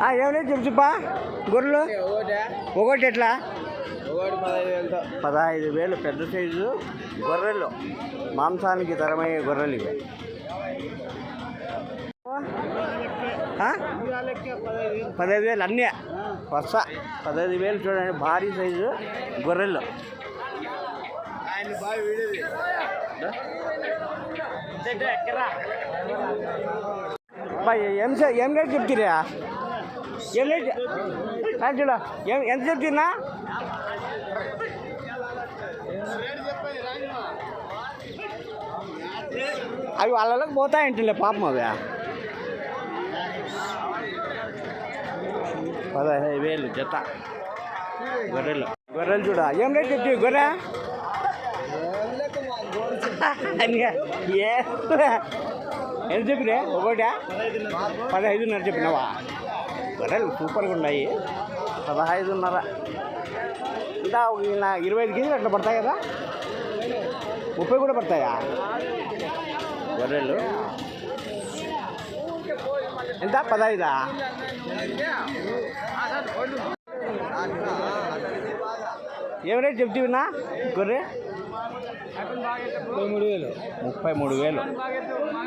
ఏమన్నా చెప్తుపా గొర్రెలు ఒకటి ఎట్లా 15,000 పెద్ద సైజు గొర్రెలు, మాంసానికి తరమయ్యే గొర్రెలు ఇవి. 15,000 అన్నీ వరుస 15,000 చూడండి, భారీ సైజు గొర్రెలు. ఏం రేట్ చెప్తారా? ఏం రేట్ చూడ ఎంత చెప్తున్నా? అవి వాళ్ళకి పోతాయంటే పాపం అవి 15,000 జత గొర్రెలు. గొర్రెలు చూడ ఏం రేట్ చెప్తావు గొర్రె? ఎంత చెప్పిరే ఒకటి? 15,500 చెప్పినావా? గొర్రెలు సూపర్గా ఉన్నాయి. 15,500 ఇంకా 25 కేజీలు అట్లా పడతాయి కదా, 30 కూడా పడతాయా గొర్రెలు? ఎంత 15? ఏం రేట్ చెప్తున్నా గొర్రె? 33,000.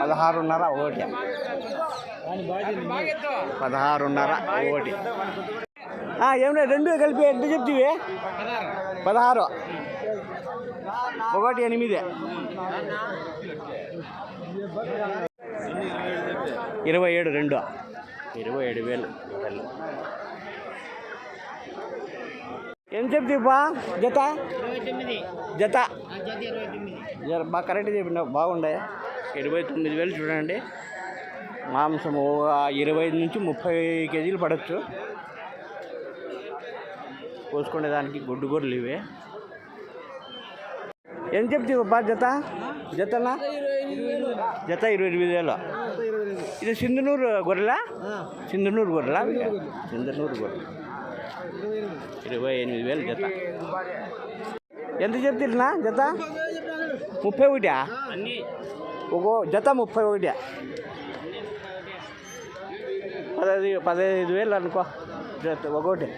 16,500 ఒకటి. 16,500 ఒకటి. ఏం రేట్ రెండు కలిపి ఎంత చెప్తివి? 16 ఒకటి 8. 27 రెండు 27,000 గొర్రెలు. ఏం చెప్తావా జత? జత బాగా కరెక్ట్ చెప్పిన, బాగుండే. 29,000 చూడండి. మాంసము 25 నుంచి 30 కేజీలు పడవచ్చు. కోసుకునే దానికి గుడ్డు గొర్రెలు ఇవే. ఏం చెప్తావా జత? జతనా జత 28,000. ఇది సింధనూరు గొర్రెలా? సింధనూరు గొర్రెలా? సింధనూరు గొర్రెలు 28,000 జత. ఎంత చెప్తున్నా జత? 31. ఒక జత 31. 15,000 అనుకో జత ఒకటి.